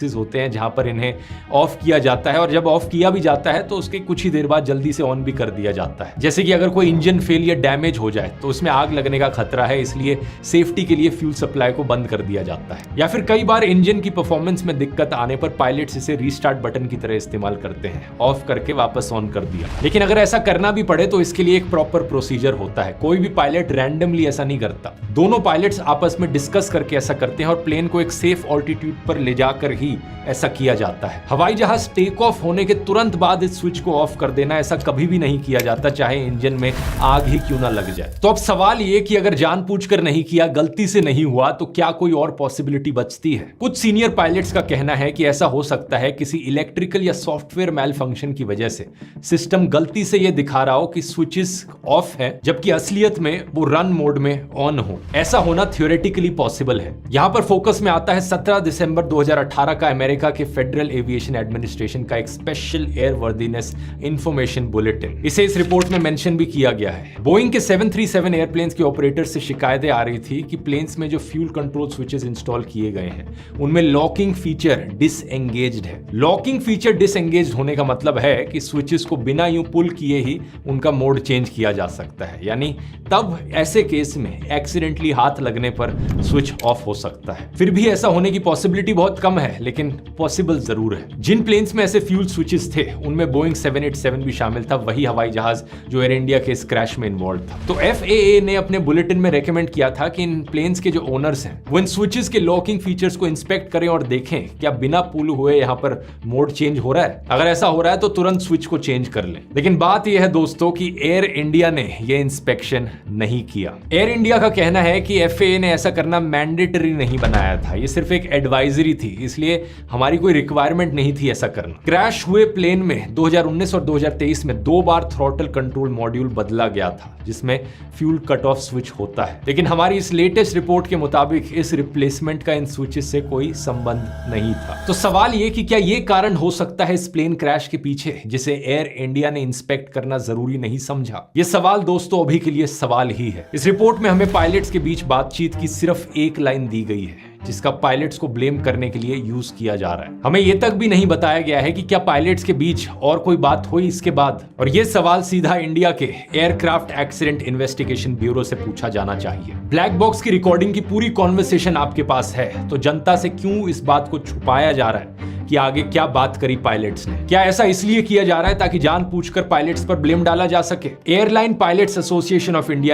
होते हैं जहां पर इन्हें ऑफ किया जाता है और जब ऑफ किया भी जाता है तो उसके कुछ ही देर बाद जल्दी से ऑन भी कर दिया जाता है। जैसे कि अगर कोई इंजन फेल या डैमेज हो जाए तो उसमें आग लगने का खतरा है, इसलिए सेफ्टी के लिए फ्यूल सप्लाई को बंद कर दिया जाता है। या फिर कई बार इंजन की परफॉर्मेंस में दिक्कत आने पर पायलट्स इसे रीस्टार्ट बटन की तरह इस्तेमाल करते हैं, ऑफ करके वापस ऑन कर दिया। लेकिन अगर ऐसा करना भी पड़े तो इसके लिए एक प्रॉपर प्रोसीजर होता है। कोई भी पायलट रैंडमली ऐसा नहीं करता। दोनों पायलट्स आपस में डिस्कस करके ऐसा करते हैं और प्लेन को एक सेफ ऑल्टीट्यूड पर ले जाकर ही ऐसा किया जाता है। हवाई जहाज टेक ऑफ होने के तुरंत बाद इस स्विच को ऑफ कर देना, ऐसा कभी भी नहीं किया जाता, चाहे इंजन में आग ही क्यों ना लग जाए। तो अब सवाल ये कि अगर जानबूझकर नहीं किया, गलती से नहीं हुआ, तो क्या कोई और पॉसिबिलिटी बचती है? कुछ सीनियर पायलट्स का कहना है कि ऐसा हो सकता है किसी इलेक्ट्रिकल या सॉफ्टवेयर मैल फंक्शन की वजह से सिस्टम गलती से यह दिखा रहा हो कि स्विचेस ऑफ है, जबकि असलियत में वो रन मोड में ऑन हो। ऐसा होना थियोरेटिकली पॉसिबल है। यहां पर फोकस में आता है 17 दिसंबर 2018 का अमेरिका के फेडरल एविएशन एडमिनिस्ट्रेशन का एक स्पेशल एयरवर्दीनेस इंफॉर्मेशन बुलेटिन। इसे इस रिपोर्ट में मेंशन भी किया गया है। बोइंग के 737 एयरप्लेन्स के ऑपरेटर से शिकायतें आ रही थी कि प्लेन्स में जो फ्यूल कंट्रोल स्विचेस इंस्टॉल किए गए हैं उनमें लॉकिंग फीचर डिसएंगेज्ड है। लॉकिंग फीचर डिसएंगेज्ड होने का मतलब है कि स्विचेस को बिना यूं पुल किए ही उनका मोड चेंज किया जा सकता है, यानी तब ऐसे केस में एक्सीडेंटली हाथ लगने पर स्विच ऑफ हो सकता है। फिर भी ऐसा होने की पॉसिबिलिटी बहुत कम है, लेकिन पॉसिबल जरूर है। जिन प्लेन्स में ऐसे फ्यूल स्विचेस थे उनमें बोइंग 787 भी शामिल था, वही हवाई जहाज जो एयर इंडिया के इस क्रैश में इन्वॉल्व था। तो FAA ने अपने बुलेटिन में रेकमेंड किया था कि इन प्लेन्स के जो ओनर्स हैं वो इन स्विचेस के लॉकिंग फीचर्स को इंस्पेक्ट करें और देखें क्या बिना पुल हुए यहां पर मोड चेंज हो रहा है। अगर ऐसा हो रहा है तो तुरंत स्विच को चेंज कर लें। लेकिन बात यह है दोस्तों कि एयर इंडिया ने यह इंस्पेक्शन नहीं किया। एयर इंडिया का कहना है कि FAA ने ऐसा करना मैंडेटरी नहीं बनाया था, ये सिर्फ एक एडवाइजरी थी, इसलिए हमारी कोई रिक्वायरमेंट नहीं थी ऐसा करना। क्रैश हुए प्लेन में 2019 और 2023 में 2 बार थ्रॉटल कंट्रोल मॉड्यूल बदला गया था, जिसमें फ्यूल कट ऑफ स्विच होता है। लेकिन हमारी इस लेटेस्ट रिपोर्ट के मुताबिक इस रिप्लेसमेंट का इन स्विचेस से कोई संबंध नहीं था। तो सवाल ये कि क्या ये कारण हो सकता है इस प्लेन क्रैश के पीछे, जिसे एयर इंडिया ने इंस्पेक्ट करना जरूरी नहीं समझा? ये सवाल दोस्तों अभी के लिए सवाल ही है। इस रिपोर्ट में हमें पायलट्स के बीच बातचीत की सिर्फ एक लाइन दी गई है, जिसका पायलट्स को ब्लेम करने के लिए यूज किया जा रहा है। हमें यह तक भी नहीं बताया गया है कि क्या पायलट्स के बीच और कोई बात हुई इसके बाद। और यह सवाल सीधा इंडिया के एयरक्राफ्ट एक्सीडेंट इन्वेस्टिगेशन ब्यूरो से पूछा जाना चाहिए। ब्लैक बॉक्स की रिकॉर्डिंग की पूरी कॉन्वर्सेशन आपके पास है, तो जनता से क्यों इस बात को छुपाया जा रहा है कि आगे क्या बात करी पायलट्स ने? क्या ऐसा इसलिए किया जा रहा है ताकि जानबूझकर पायलट्स पर ब्लेम डाला जा सके? Airline pilots association of India